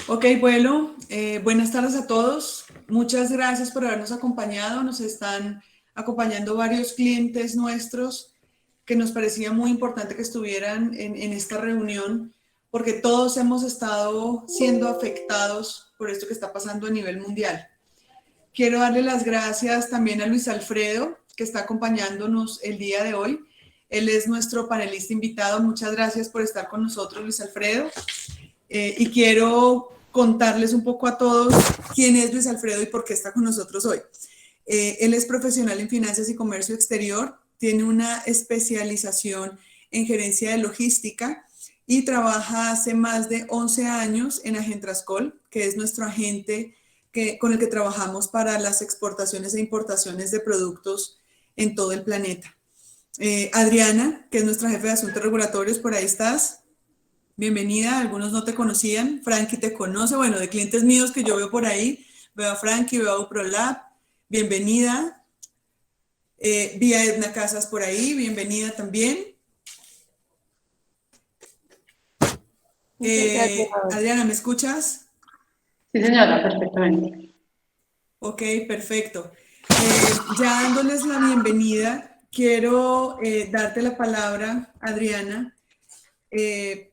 Ok, bueno, buenas tardes a todos. Muchas gracias por habernos acompañado. Nos están acompañando varios clientes nuestros que nos parecía muy importante que estuvieran en esta reunión porque todos hemos estado siendo afectados por esto que está pasando a nivel mundial. Quiero darle las gracias también a Luis Alfredo, que está acompañándonos el día de hoy. Él es nuestro panelista invitado. Muchas gracias por estar con nosotros, Luis Alfredo. Y quiero contarles un poco a todos quién es Luis Alfredo y por qué está con nosotros hoy. Él es profesional en finanzas y comercio exterior, tiene una especialización en gerencia de logística y trabaja hace más de 11 años en Agentrascol, que es nuestro agente con el que trabajamos para las exportaciones e importaciones de productos en todo el planeta. Adriana, que es nuestra jefe de asuntos regulatorios, por ahí estás. Bienvenida, algunos no te conocían, Frankie te conoce, bueno, de clientes míos que yo veo por ahí, veo a Frankie, veo a UPROLAB, bienvenida. Vi a Edna Casas por ahí, bienvenida también. Adriana, ¿me escuchas? Sí, señora, perfectamente. Ok, perfecto. Ya dándoles la bienvenida, quiero darte la palabra, Adriana,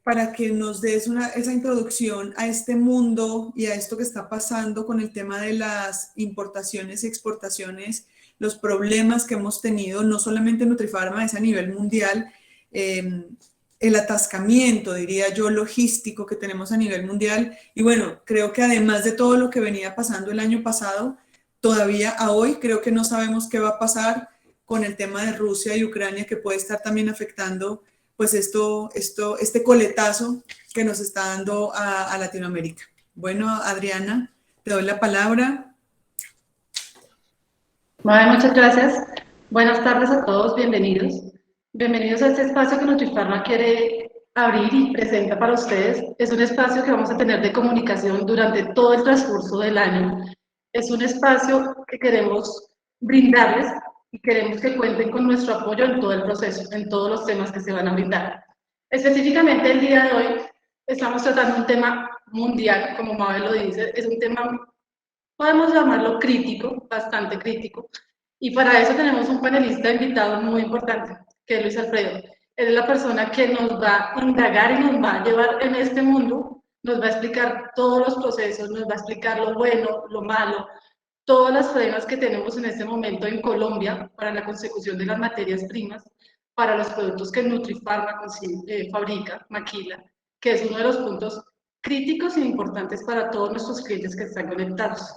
para que nos des esa introducción a este mundo y a esto que está pasando con el tema de las importaciones y exportaciones, los problemas que hemos tenido, no solamente en Nutrifarma, es a nivel mundial, el atascamiento, diría yo, logístico que tenemos a nivel mundial. Y bueno, creo que además de todo lo que venía pasando el año pasado, todavía a hoy creo que no sabemos qué va a pasar con el tema de Rusia y Ucrania, que puede estar también afectando pues este coletazo que nos está dando a Latinoamérica. Bueno, Adriana, te doy la palabra. Vale, muchas gracias. Buenas tardes a todos, bienvenidos. Bienvenidos a este espacio que Nutrifarma quiere abrir y presenta para ustedes. Es un espacio que vamos a tener de comunicación durante todo el transcurso del año. Es un espacio que queremos brindarles y queremos que cuenten con nuestro apoyo en todo el proceso, en todos los temas que se van a brindar. Específicamente el día de hoy estamos tratando un tema mundial, como Mabel lo dice, es un tema, podemos llamarlo crítico, bastante crítico, y para eso tenemos un panelista invitado muy importante, que es Luis Alfredo. Él es la persona que nos va a indagar y nos va a llevar en este mundo, nos va a explicar todos los procesos, nos va a explicar lo bueno, lo malo, todas las frenas que tenemos en este momento en Colombia para la consecución de las materias primas, para los productos que Nutrifarma fabrica, maquila, que es uno de los puntos críticos e importantes para todos nuestros clientes que están conectados.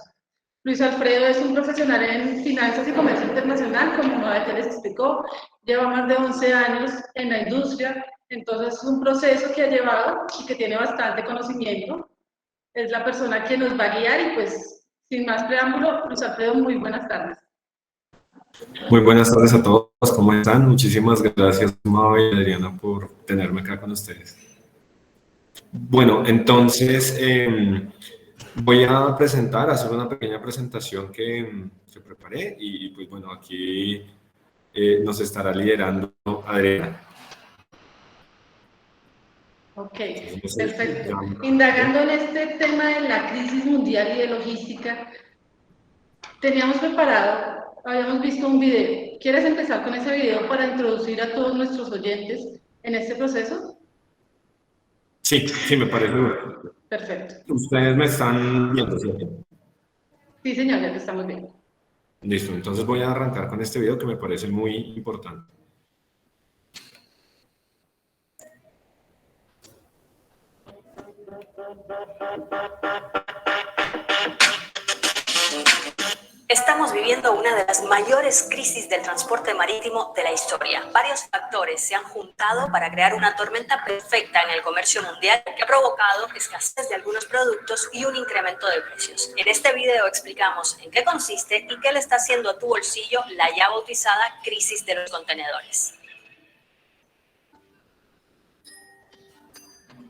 Luis Alfredo es un profesional en finanzas y comercio internacional, como Mabel les explicó, lleva más de 11 años en la industria, entonces es un proceso que ha llevado y que tiene bastante conocimiento. Es la persona que nos va a guiar y pues, sin más preámbulo, Luis Alfredo, muy buenas tardes. Muy buenas tardes a todos, ¿cómo están? Muchísimas gracias, Mabel y Adriana, por tenerme acá con ustedes. Bueno, entonces voy a hacer una pequeña presentación que preparé y pues bueno, aquí nos estará liderando Adriana. Ok, perfecto. Indagando en este tema de la crisis mundial y de logística, teníamos preparado, habíamos visto un video. ¿Quieres empezar con ese video para introducir a todos nuestros oyentes en este proceso? Sí, me parece bien. Perfecto. Ustedes me están viendo, ¿sí? Sí, señor, ya te estamos viendo. Listo, entonces voy a arrancar con este video que me parece muy importante. Estamos viviendo una de las mayores crisis del transporte marítimo de la historia. Varios factores se han juntado para crear una tormenta perfecta en el comercio mundial que ha provocado escasez de algunos productos y un incremento de precios. En este video explicamos en qué consiste y qué le está haciendo a tu bolsillo la ya bautizada crisis de los contenedores.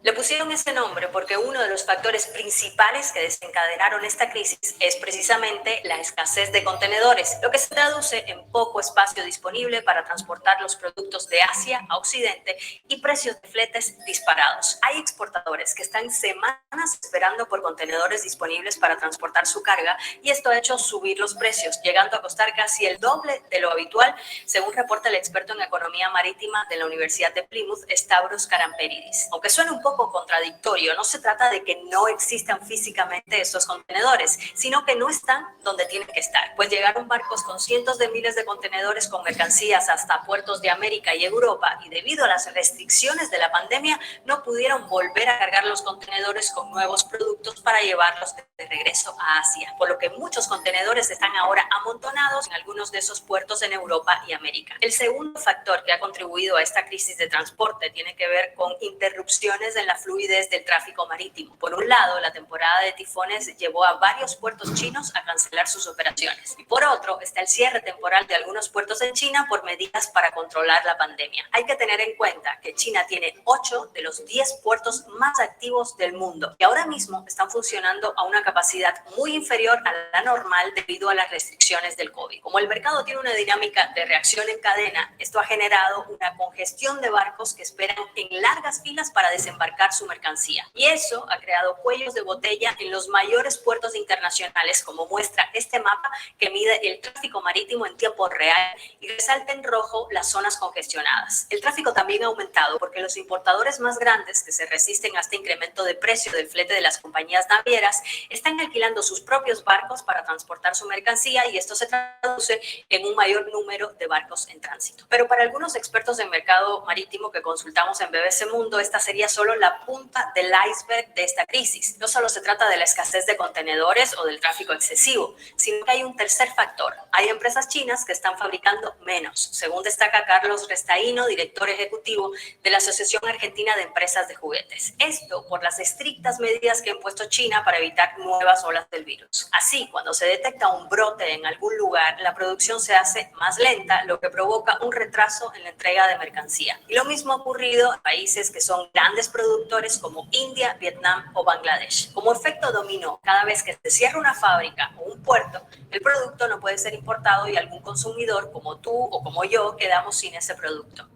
Le pusieron ese nombre porque uno de los factores principales que desencadenaron esta crisis es precisamente la escasez de contenedores, lo que se traduce en poco espacio disponible para transportar los productos de Asia a Occidente y precios de fletes disparados. Hay exportadores que están semanas esperando por contenedores disponibles para transportar su carga y esto ha hecho subir los precios, llegando a costar casi el doble de lo habitual, según reporta el experto en economía marítima de la Universidad de Plymouth, Stavros Karamperidis. Aunque suene un poco contradictorio, no se trata de que no existan físicamente estos contenedores, sino que no están donde tienen que estar, pues llegaron barcos con cientos de miles de contenedores con mercancías hasta puertos de América y Europa y debido a las restricciones de la pandemia no pudieron volver a cargar los contenedores con nuevos productos para llevarlos de regreso a Asia, por lo que muchos contenedores están ahora amontonados en algunos de esos puertos en Europa y América. El segundo factor que ha contribuido a esta crisis de transporte tiene que ver con interrupciones en la fluidez del tráfico marítimo. Por un lado, la temporada de tifones llevó a varios puertos chinos a cancelar sus operaciones. Y por otro, está el cierre temporal de algunos puertos en China por medidas para controlar la pandemia. Hay que tener en cuenta que China tiene 8 de los 10 puertos más activos del mundo y ahora mismo están funcionando a una capacidad muy inferior a la normal debido a las restricciones del COVID. Como el mercado tiene una dinámica de reacción en cadena, esto ha generado una congestión de barcos que esperan en largas filas para desembarcar su mercancía. Y eso ha creado cuellos de botella en los mayores puertos internacionales, como muestra este mapa que mide el tráfico marítimo en tiempo real y resalta en rojo las zonas congestionadas. El tráfico también ha aumentado porque los importadores más grandes que se resisten a este incremento de precio del flete de las compañías navieras están alquilando sus propios barcos para transportar su mercancía y esto se traduce en un mayor número de barcos en tránsito. Pero para algunos expertos en mercado marítimo que consultamos en BBC Mundo, esta sería solo la punta del iceberg de esta crisis. No solo se trata de la escasez de contenedores o del tráfico excesivo, sino que hay un tercer factor. Hay empresas chinas que están fabricando menos, según destaca Carlos Restaino, director ejecutivo de la Asociación Argentina de Empresas de Juguetes. Esto por las estrictas medidas que ha impuesto China para evitar nuevas olas del virus. Así, cuando se detecta un brote en algún lugar, la producción se hace más lenta, lo que provoca un retraso en la entrega de mercancía. Y lo mismo ha ocurrido en países que son grandes productores como India, Vietnam o Bangladesh. Como efecto dominó, cada vez que se cierra una fábrica o un puerto, el producto no puede ser importado y algún consumidor como tú o como yo quedamos sin ese producto.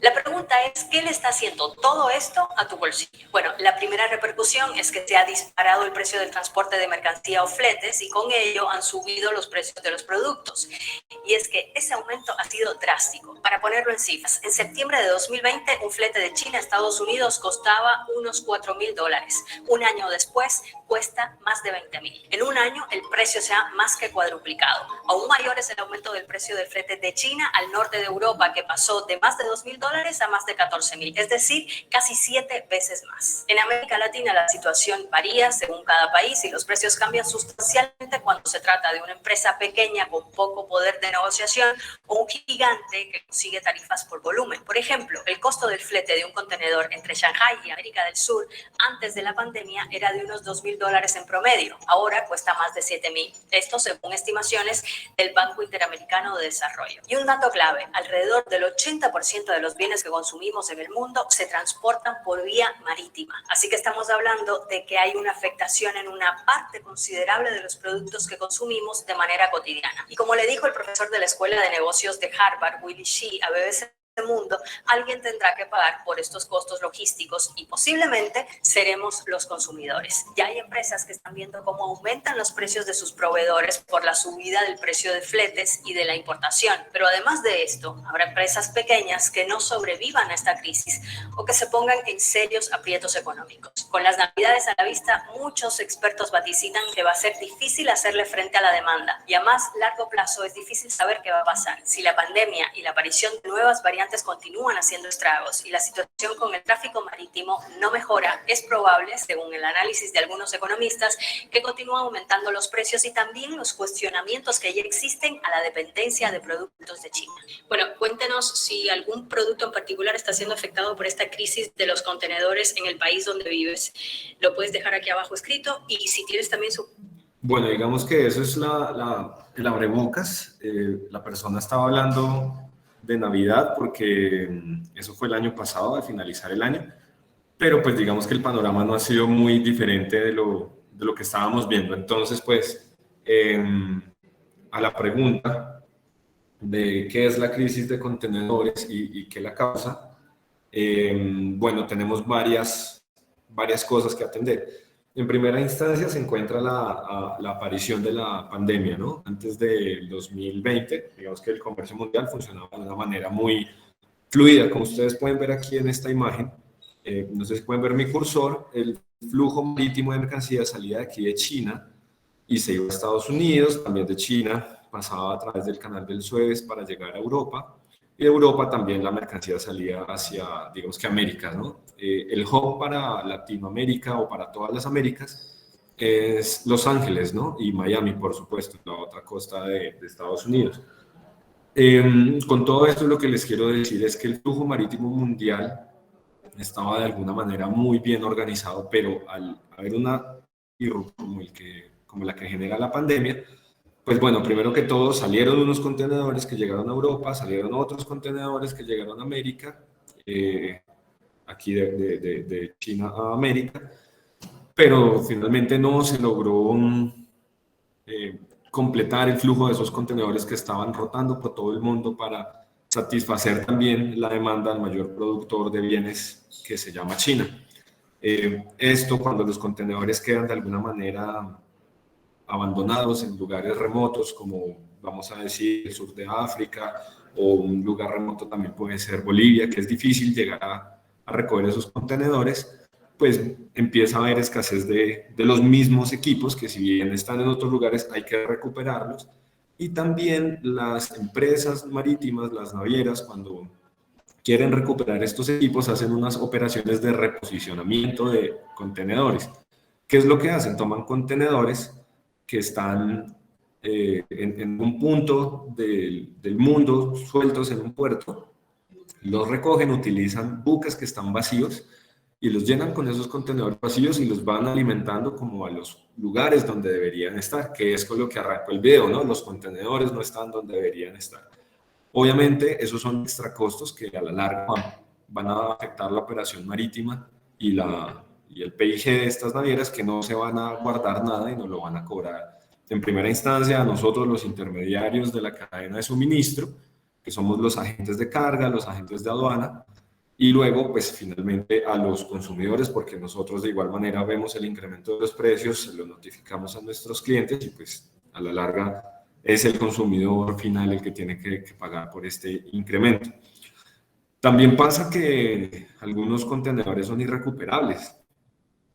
La pregunta es, ¿qué le está haciendo todo esto a tu bolsillo? Bueno, la primera repercusión es que se ha disparado el precio del transporte de mercancía o fletes y con ello han subido los precios de los productos. Y es que ese aumento ha sido drástico. Para ponerlo en cifras, en septiembre de 2020 un flete de China a Estados Unidos costaba unos $4,000. Un año después cuesta más de $20,000. En un año el precio se ha más que cuadruplicado. Aún mayor es el aumento del precio del flete de China al norte de Europa, que pasó de más de $2,000 a más de $14,000, es decir, casi 7 veces más. En América Latina la situación varía según cada país y los precios cambian sustancialmente cuando se trata de una empresa pequeña con poco poder de negociación o un gigante que consigue tarifas por volumen. Por ejemplo, el costo del flete de un contenedor entre Shanghái y América del Sur antes de la pandemia era de unos $2,000 en promedio. Ahora cuesta más de $7,000. Esto según estimaciones del Banco Interamericano de Desarrollo. Y un dato clave, alrededor del 80% de los bienes que consumimos en el mundo se transportan por vía marítima. Así que estamos hablando de que hay una afectación en una parte considerable de los productos que consumimos de manera cotidiana. Y como le dijo el profesor de la Escuela de Negocios de Harvard, Willy Shih, a BBC Mundo, alguien tendrá que pagar por estos costos logísticos y posiblemente seremos los consumidores. Ya hay empresas que están viendo cómo aumentan los precios de sus proveedores por la subida del precio de fletes y de la importación. Pero además de esto, habrá empresas pequeñas que no sobrevivan a esta crisis o que se pongan en serios aprietos económicos. Con las navidades a la vista, muchos expertos vaticinan que va a ser difícil hacerle frente a la demanda y a más largo plazo es difícil saber qué va a pasar. Si la pandemia y la aparición de nuevas variantes continúan haciendo estragos y la situación con el tráfico marítimo no mejora, es probable, según el análisis de algunos economistas, que continúen aumentando los precios y también los cuestionamientos que ya existen a la dependencia de productos de China. Bueno, cuéntenos si algún producto en particular está siendo afectado por esta crisis de los contenedores en el país donde vives. Lo puedes dejar aquí abajo escrito y si tienes también su... Bueno, digamos que eso es el abrebocas. La persona estaba hablando de Navidad, porque eso fue el año pasado, al finalizar el año, pero pues digamos que el panorama no ha sido muy diferente de lo que estábamos viendo. Entonces, pues, a la pregunta de qué es la crisis de contenedores y qué la causa, bueno, tenemos varias cosas que atender. En primera instancia se encuentra la aparición de la pandemia, ¿no? Antes del 2020, digamos que el comercio mundial funcionaba de una manera muy fluida, como ustedes pueden ver aquí en esta imagen. No sé si pueden ver mi cursor, el flujo marítimo de mercancías salía de aquí de China y se iba a Estados Unidos, también de China pasaba a través del canal del Suez para llegar a Europa, y de Europa también la mercancía salía hacia, digamos que América, ¿no? El hub para Latinoamérica o para todas las Américas es Los Ángeles, ¿no? Y Miami, por supuesto, la otra costa de Estados Unidos. Con todo esto lo que les quiero decir es que el flujo marítimo mundial estaba de alguna manera muy bien organizado, pero al haber una irrupción como la que genera la pandemia, pues bueno, primero que todo salieron unos contenedores que llegaron a Europa, salieron otros contenedores que llegaron a América, aquí de China a América, pero finalmente no se logró completar el flujo de esos contenedores que estaban rotando por todo el mundo para satisfacer también la demanda del mayor productor de bienes que se llama China. Esto cuando los contenedores quedan de alguna manera abandonados en lugares remotos, como vamos a decir el sur de África, o un lugar remoto también puede ser Bolivia, que es difícil llegar a recoger esos contenedores, pues empieza a haber escasez de los mismos equipos que si bien están en otros lugares hay que recuperarlos, y también las empresas marítimas, las navieras, cuando quieren recuperar estos equipos hacen unas operaciones de reposicionamiento de contenedores. ¿Qué es lo que hacen? Toman contenedores que están en un punto del mundo, sueltos en un puerto, los recogen, utilizan buques que están vacíos y los llenan con esos contenedores vacíos y los van alimentando como a los lugares donde deberían estar, que es con lo que arrancó el video, ¿no? Los contenedores no están donde deberían estar. Obviamente, esos son extra costos que a la larga van a afectar la operación marítima y el PIG de estas navieras, que no se van a guardar nada y no lo van a cobrar. En primera instancia, a nosotros los intermediarios de la cadena de suministro, que somos los agentes de carga, los agentes de aduana, y luego, pues finalmente a los consumidores, porque nosotros de igual manera vemos el incremento de los precios, se lo notificamos a nuestros clientes y pues a la larga es el consumidor final el que tiene que pagar por este incremento. También pasa que algunos contenedores son irrecuperables.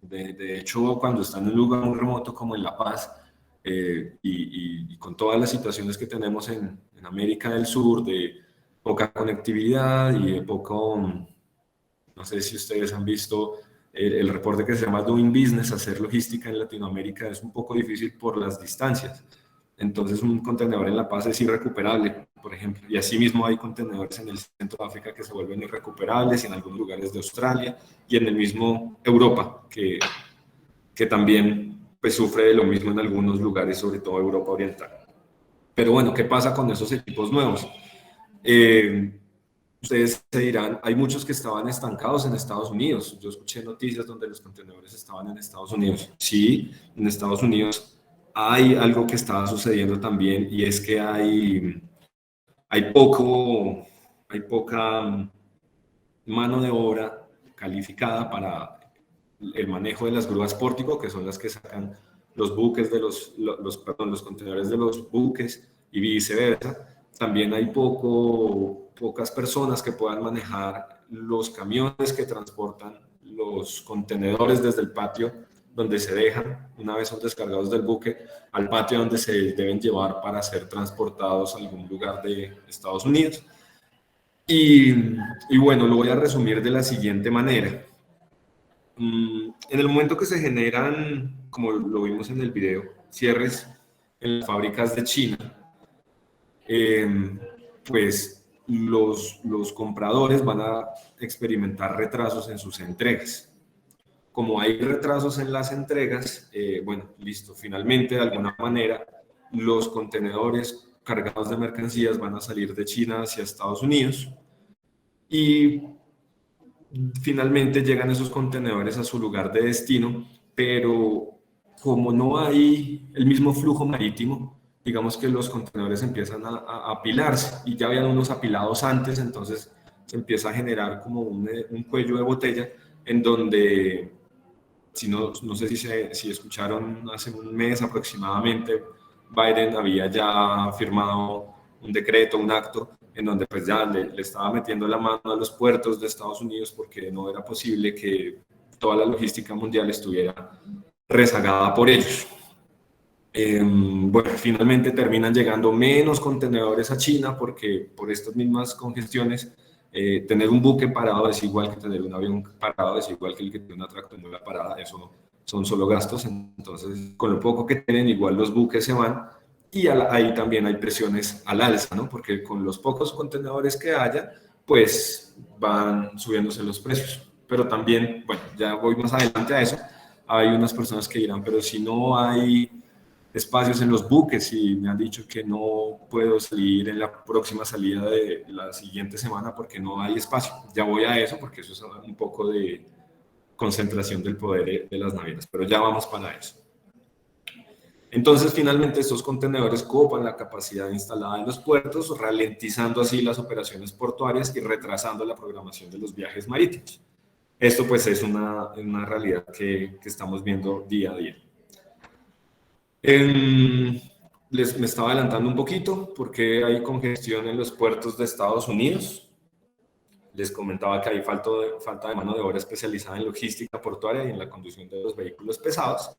De hecho, cuando están en un lugar muy remoto como en La Paz, y con todas las situaciones que tenemos en América del Sur, de poca conectividad y de poco, no sé si ustedes han visto el reporte que se llama Doing Business, hacer logística en Latinoamérica es un poco difícil por las distancias. Entonces un contenedor en La Paz es irrecuperable, por ejemplo, y asimismo hay contenedores en el centro de África que se vuelven irrecuperables, y en algunos lugares de Australia y en el mismo Europa, que también pues, sufre de lo mismo en algunos lugares, sobre todo Europa Oriental. Pero bueno, ¿qué pasa con esos equipos nuevos? Ustedes se dirán, hay muchos que estaban estancados en Estados Unidos. Yo escuché noticias donde los contenedores estaban en Estados Unidos. Sí, en Estados Unidos hay algo que estaba sucediendo también, y es que hay poca mano de obra calificada para el manejo de las grúas pórtico, que son las que sacan los buques de los contenedores de los buques y viceversa. También hay pocas personas que puedan manejar los camiones que transportan los contenedores desde el patio donde se dejan, una vez son descargados del buque, al patio donde se deben llevar para ser transportados a algún lugar de Estados Unidos. Y bueno, lo voy a resumir de la siguiente manera. En el momento que se generan, como lo vimos en el video, cierres en las fábricas de China, pues los compradores van a experimentar retrasos en sus entregas. Como hay retrasos en las entregas, bueno, listo, finalmente de alguna manera los contenedores cargados de mercancías van a salir de China hacia Estados Unidos y finalmente llegan esos contenedores a su lugar de destino, pero como no hay el mismo flujo marítimo, digamos que los contenedores empiezan a apilarse y ya habían unos apilados antes, entonces se empieza a generar como un cuello de botella en donde, no sé si escucharon, hace un mes aproximadamente, Biden había ya firmado un decreto, un acto, en donde pues ya le estaba metiendo la mano a los puertos de Estados Unidos porque no era posible que toda la logística mundial estuviera rezagada por ellos. Bueno, finalmente terminan llegando menos contenedores a China porque por estas mismas congestiones, tener un buque parado es igual que tener un avión parado, es igual que el que tiene una tractomula parada, eso son solo gastos, entonces con lo poco que tienen igual los buques se van y ahí también hay presiones al alza, ¿no? Porque con los pocos contenedores que haya, pues van subiéndose los precios. Pero también, bueno, ya voy más adelante a eso, hay unas personas que dirán, pero si no hay espacios en los buques y me han dicho que no puedo salir en la próxima salida de la siguiente semana porque no hay espacio. Ya voy a eso porque eso es un poco de concentración del poder de las navieras, pero ya vamos para eso. Entonces, finalmente, estos contenedores copan la capacidad instalada en los puertos, ralentizando así las operaciones portuarias y retrasando la programación de los viajes marítimos. Esto, pues, es una realidad que estamos viendo día a día. Me estaba adelantando un poquito porque hay congestión en los puertos de Estados Unidos. Les comentaba que hay falta de mano de obra especializada en logística portuaria y en la conducción de los vehículos pesados.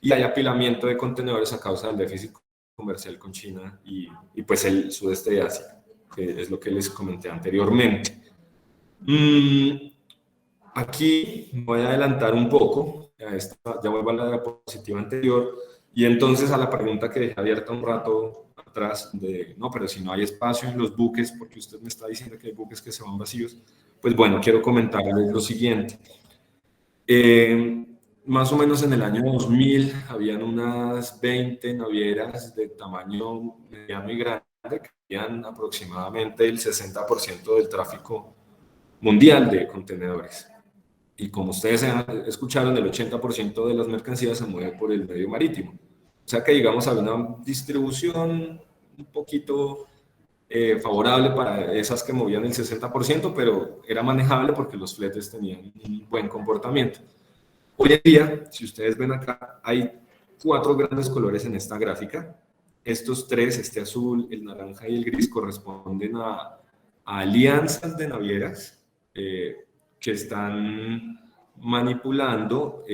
Y hay apilamiento de contenedores a causa del déficit comercial con China y pues el sudeste de Asia, que es lo que les comenté anteriormente. Aquí voy a adelantar un poco, ya vuelvo a la diapositiva anterior, y entonces a la pregunta que dejé abierta un rato atrás de, no, pero si no hay espacio en los buques, porque usted me está diciendo que hay buques que se van vacíos, pues bueno, quiero comentarles lo siguiente. Más o menos en el año 2000 habían unas 20 navieras de tamaño mediano y grande que tenían aproximadamente el 60% del tráfico mundial de contenedores. Y como ustedes escucharon, el 80% de las mercancías se mueve por el medio marítimo. O sea que, digamos, había una distribución un poquito favorable para esas que movían el 60%, pero era manejable porque los fletes tenían un buen comportamiento. Hoy en día, si ustedes ven acá, hay 4 grandes colores en esta gráfica. Estos 3, este azul, el naranja y el gris, corresponden a alianzas de navieras que están manipulando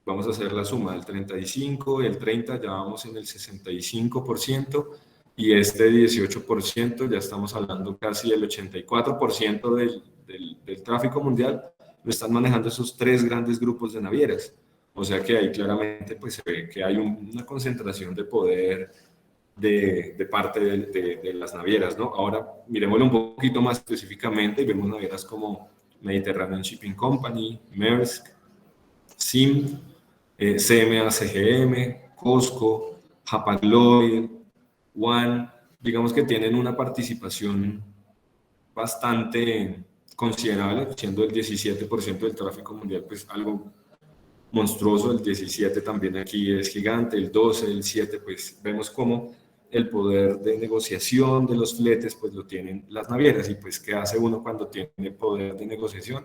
vamos a hacer la suma del 35, el 30, ya vamos en el 65%, y este 18%, ya estamos hablando casi del 84% del tráfico mundial, lo están manejando esos 3 grandes grupos de navieras. O sea que ahí claramente pues, se ve que hay una concentración de poder de parte de las navieras, ¿no? Ahora miremoslo un poquito más específicamente y vemos navieras como Mediterranean Shipping Company, Maersk, ZIM, CMA CGM, COSCO, Hapag-Lloyd, ONE, digamos que tienen una participación bastante considerable, siendo el 17% del tráfico mundial, pues algo monstruoso. El 17 también aquí es gigante, el 12, el 7, pues vemos cómo el poder de negociación de los fletes pues lo tienen las navieras. Y pues ¿qué hace uno cuando tiene poder de negociación?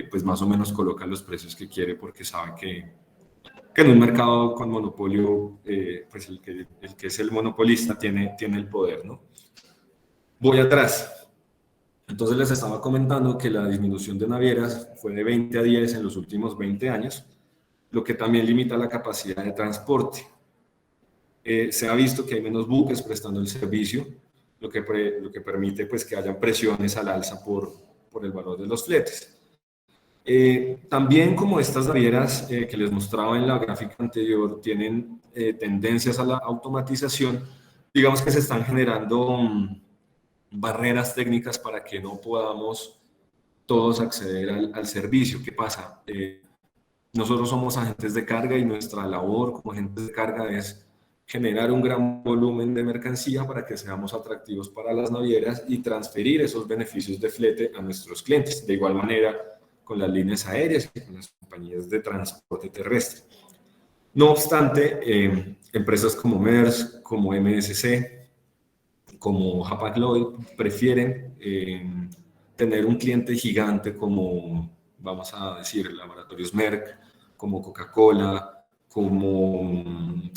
Pues más o menos coloca los precios que quiere porque sabe que en un mercado con monopolio, pues el que es el monopolista tiene el poder, ¿no? Voy atrás. Entonces les estaba comentando que la disminución de navieras fue de 20 a 10 en los últimos 20 años, lo que también limita la capacidad de transporte. Se ha visto que hay menos buques prestando el servicio, lo que permite pues, que hayan presiones al alza por el valor de los fletes. También como estas navieras que les mostraba en la gráfica anterior tienen tendencias a la automatización, digamos que se están generando barreras técnicas para que no podamos todos acceder al servicio. ¿Qué pasa? Nosotros somos agentes de carga y nuestra labor como agentes de carga es generar un gran volumen de mercancía para que seamos atractivos para las navieras y transferir esos beneficios de flete a nuestros clientes. De igual manera, con las líneas aéreas y con las compañías de transporte terrestre. No obstante, empresas como Maersk, como MSC, como Hapag-Lloyd prefieren tener un cliente gigante como, vamos a decir, Laboratorios Merck, como Coca-Cola, como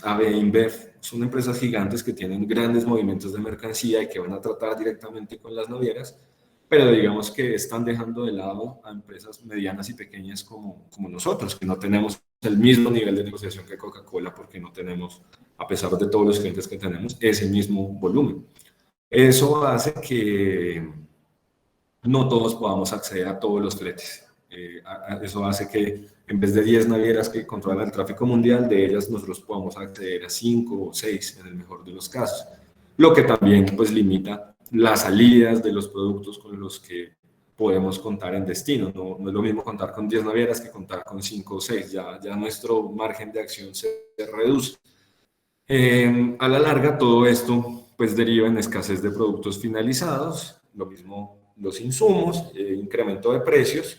AB InBev. Son empresas gigantes que tienen grandes movimientos de mercancía y que van a tratar directamente con las navieras, pero digamos que están dejando de lado a empresas medianas y pequeñas como nosotros, que no tenemos el mismo nivel de negociación que Coca-Cola porque no tenemos, a pesar de todos los clientes que tenemos, ese mismo volumen. Eso hace que no todos podamos acceder a todos los fletes. Eso hace que en vez de 10 navieras que controlan el tráfico mundial, de ellas nosotros podamos acceder a 5 o 6 en el mejor de los casos. Lo que también pues limita las salidas de los productos con los que podemos contar en destino. No es lo mismo contar con 10 navieras que contar con 5 o 6. Ya nuestro margen de acción se reduce. A la larga, todo esto pues deriva en escasez de productos finalizados, lo mismo los insumos, incremento de precios.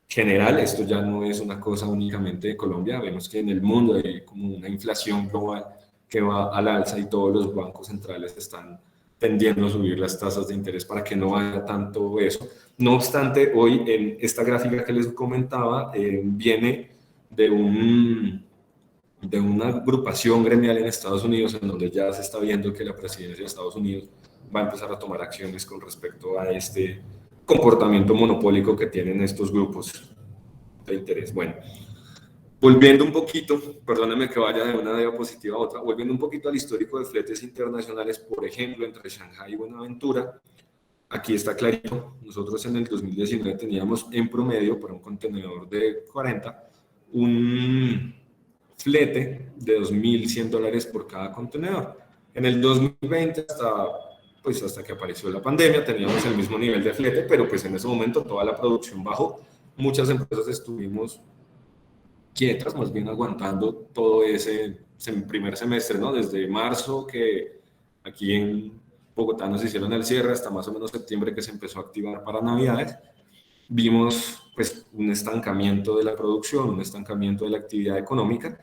General, esto ya no es una cosa únicamente de Colombia, vemos que en el mundo hay como una inflación global que va al alza y todos los bancos centrales están tendiendo a subir las tasas de interés para que no haya tanto eso. No obstante, hoy en esta gráfica que les comentaba viene de una agrupación gremial en Estados Unidos en donde ya se está viendo que la presidencia de Estados Unidos va a empezar a tomar acciones con respecto a este comportamiento monopólico que tienen estos grupos de interés. Bueno, volviendo un poquito, perdónenme que vaya de una diapositiva a otra, volviendo un poquito al histórico de fletes internacionales, por ejemplo, entre Shanghái y Buenaventura, aquí está clarito, nosotros en el 2019 teníamos en promedio para un contenedor de 40, un flete de $2.100 por cada contenedor. En el 2020 hasta que apareció la pandemia, teníamos el mismo nivel de flete, pero pues en ese momento toda la producción bajó. Muchas empresas estuvimos quietas, más bien aguantando todo ese primer semestre, ¿no? Desde marzo, que aquí en Bogotá nos hicieron el cierre, hasta más o menos septiembre que se empezó a activar para Navidades. Vimos pues un estancamiento de la producción, un estancamiento de la actividad económica,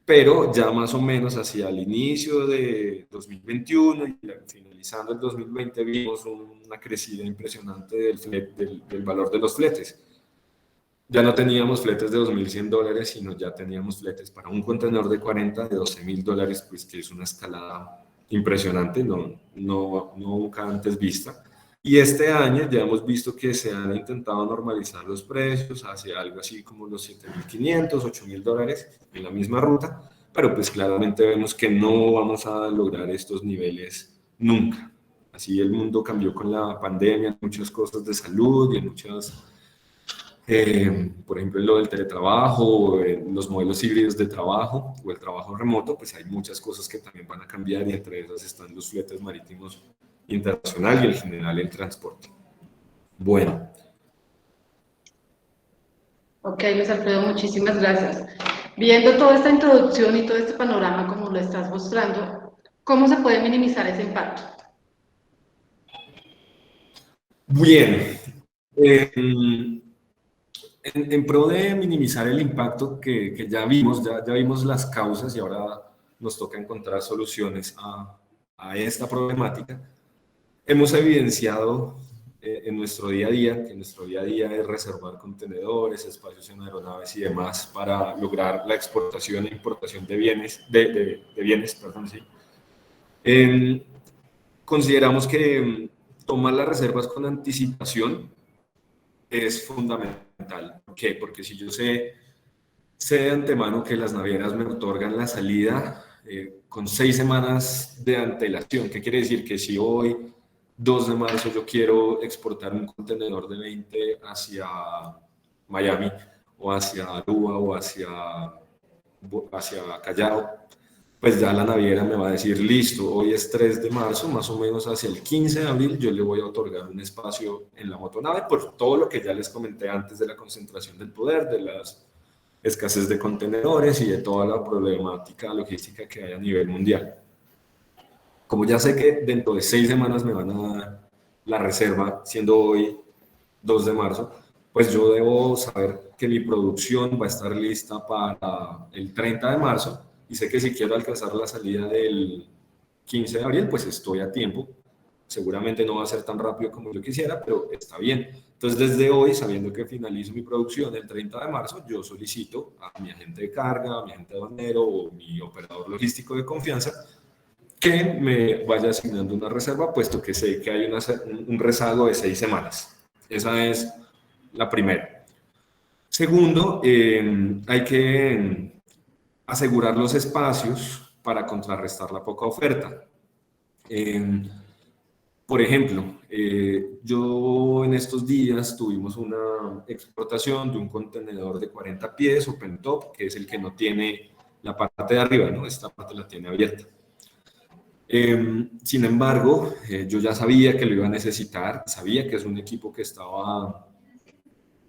pero ya más o menos hacia el inicio de 2021 y finalizando el 2020 vimos una crecida impresionante del valor de los fletes. Ya no teníamos fletes de $2.100, sino ya teníamos fletes para un contenedor de 40 de $12.000, pues que es una escalada impresionante, nunca antes vista. Y este año ya hemos visto que se han intentado normalizar los precios hacia algo así como los $7.500, $8.000 en la misma ruta, pero pues claramente vemos que no vamos a lograr estos niveles nunca. Así el mundo cambió con la pandemia, muchas cosas de salud y muchas, por ejemplo, lo del teletrabajo, los modelos híbridos de trabajo o el trabajo remoto, pues hay muchas cosas que también van a cambiar y entre esas están los fletes marítimos internacional y en general el transporte. Bueno. Ok, Luis Alfredo, muchísimas gracias. Viendo toda esta introducción y todo este panorama como lo estás mostrando, ¿cómo se puede minimizar ese impacto? Bien. En pro de minimizar el impacto que ya vimos las causas y ahora nos toca encontrar soluciones a esta problemática. Hemos evidenciado en nuestro día a día, que nuestro día a día es reservar contenedores, espacios en aeronaves y demás para lograr la exportación e importación de bienes, sí. Consideramos que tomar las reservas con anticipación es fundamental. ¿Por qué? Porque si yo sé de antemano que las navieras me otorgan la salida con 6 semanas de antelación, ¿qué quiere decir? Que si hoy 2 de marzo yo quiero exportar un contenedor de 20 hacia Miami o hacia Aruba o hacia Callao, pues ya la naviera me va a decir, listo, hoy es 3 de marzo, más o menos hacia el 15 de abril yo le voy a otorgar un espacio en la motonave por todo lo que ya les comenté antes de la concentración del poder, de las escasez de contenedores y de toda la problemática logística que hay a nivel mundial. como ya sé que dentro de 6 semanas me van a dar la reserva, siendo hoy 2 de marzo, pues yo debo saber que mi producción va a estar lista para el 30 de marzo y sé que si quiero alcanzar la salida del 15 de abril, pues estoy a tiempo. Seguramente no va a ser tan rápido como yo quisiera, pero está bien. Entonces, desde hoy, sabiendo que finalizo mi producción el 30 de marzo, yo solicito a mi agente de carga, a mi agente aduanero o mi operador logístico de confianza que me vaya asignando una reserva, puesto que sé que hay un rezago de 6 semanas. Esa es la primera. Segundo, hay que asegurar los espacios para contrarrestar la poca oferta. Por ejemplo, yo en estos días tuvimos una exportación de un contenedor de 40 pies, open top, que es el que no tiene la parte de arriba, ¿no? Esta parte la tiene abierta. Sin embargo, yo ya sabía que lo iba a necesitar, sabía que es un equipo que estaba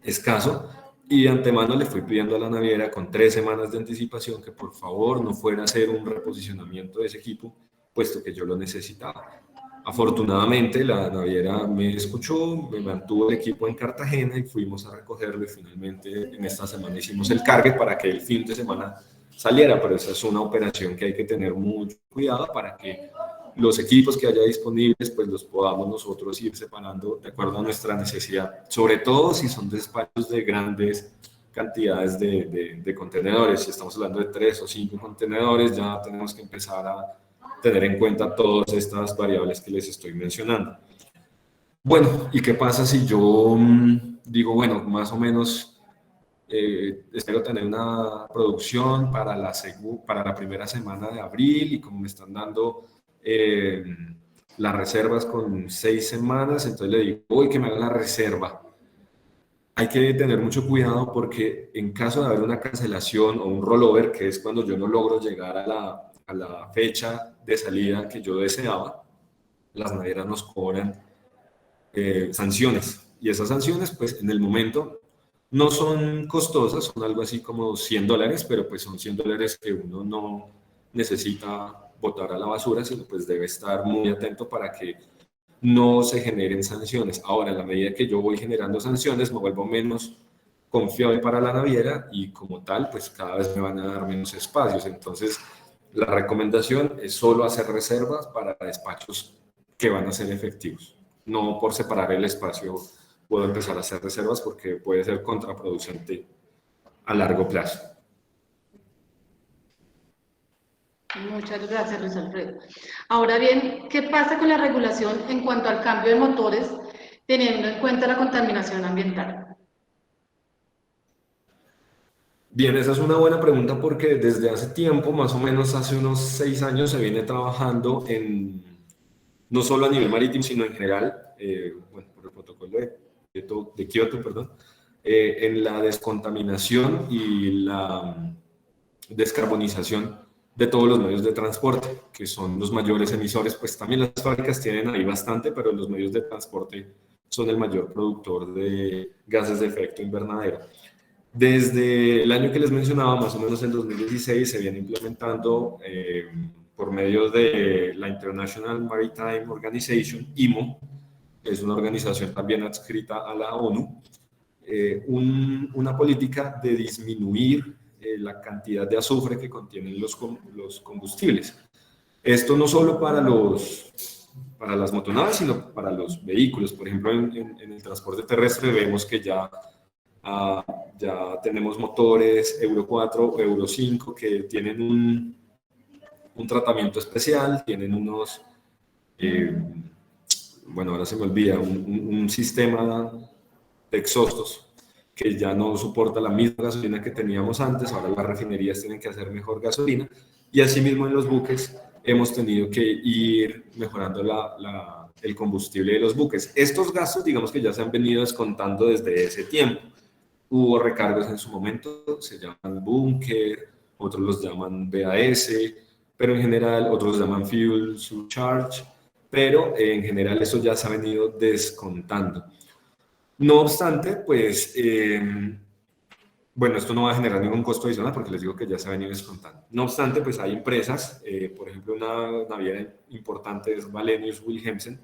escaso y de antemano le fui pidiendo a la naviera con 3 semanas de anticipación que por favor no fuera a hacer un reposicionamiento de ese equipo, puesto que yo lo necesitaba. Afortunadamente la naviera me escuchó, me mantuvo el equipo en Cartagena y fuimos a recogerlo y finalmente en esta semana hicimos el cargue para que el fin de semana saliera, pero esa es una operación que hay que tener mucho cuidado para que los equipos que haya disponibles pues los podamos nosotros ir separando de acuerdo a nuestra necesidad, sobre todo si son despachos de grandes cantidades de contenedores. Si estamos hablando de 3 o 5 contenedores, ya tenemos que empezar a tener en cuenta todas estas variables que les estoy mencionando. Bueno, ¿y qué pasa si yo digo, bueno, más o menos espero tener una producción para la primera semana de abril y como me están dando las reservas con 6 semanas, entonces le digo, uy, que me hagan la reserva. Hay que tener mucho cuidado porque en caso de haber una cancelación o un rollover, que es cuando yo no logro llegar a la fecha de salida que yo deseaba, las navieras nos cobran sanciones. Y esas sanciones, pues en el momento no son costosas, son algo así como $100, pero pues son $100 que uno no necesita botar a la basura, sino pues debe estar muy atento para que no se generen sanciones. Ahora, en la medida que yo voy generando sanciones, me vuelvo menos confiable para la naviera y como tal, pues cada vez me van a dar menos espacios. Entonces, la recomendación es solo hacer reservas para despachos que van a ser efectivos. No por separar el espacio puedo empezar a hacer reservas porque puede ser contraproducente a largo plazo. Muchas gracias, Luis Alfredo. Ahora bien, ¿qué pasa con la regulación en cuanto al cambio de motores, teniendo en cuenta la contaminación ambiental? Bien, esa es una buena pregunta porque desde hace tiempo, más o menos hace unos 6 años, se viene trabajando no solo a nivel marítimo, sino en general, bueno, por el protocolo de Kioto, perdón, en la descontaminación y la descarbonización de todos los medios de transporte, que son los mayores emisores. Pues también las fábricas tienen ahí bastante, pero los medios de transporte son el mayor productor de gases de efecto invernadero. Desde el año que les mencionaba, más o menos en 2016, se viene implementando por medio de la International Maritime Organization, IMO, es una organización también adscrita a la ONU, una política de disminuir la cantidad de azufre que contienen los combustibles. Esto no solo para las motonaves, sino para los vehículos. Por ejemplo, en el transporte terrestre vemos que ya tenemos motores Euro 4 o Euro 5 que tienen un tratamiento especial, tienen unos, bueno, ahora se me olvida, un sistema de exhaustos que ya no soporta la misma gasolina que teníamos antes. Ahora las refinerías tienen que hacer mejor gasolina y asimismo en los buques hemos tenido que ir mejorando el combustible de los buques. Estos gastos, digamos que ya se han venido descontando desde ese tiempo. Hubo recargos en su momento, se llaman bunker, otros los llaman BAS, pero en general otros los llaman fuel surcharge, pero en general eso ya se ha venido descontando. No obstante, pues bueno, esto no va a generar ningún costo adicional porque les digo que ya se ha venido descontando. No obstante, pues hay empresas, por ejemplo, una naviera importante es Wallenius Wilhelmsen.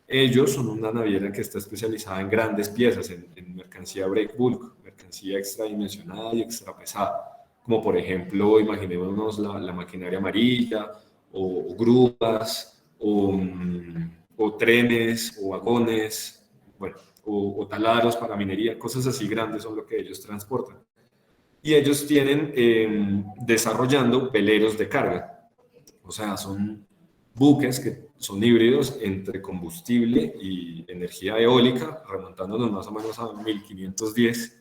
Ellos son una naviera que está especializada en grandes piezas, en mercancía break bulk, mercancía extradimensionada y extra pesada, como por ejemplo, imaginémonos la maquinaria amarilla, o grúas, o trenes, o vagones, bueno, o taladros para minería, cosas así grandes son lo que ellos transportan. Y ellos tienen desarrollando veleros de carga, o sea, son buques que son híbridos entre combustible y energía eólica, remontándonos más o menos a 1510,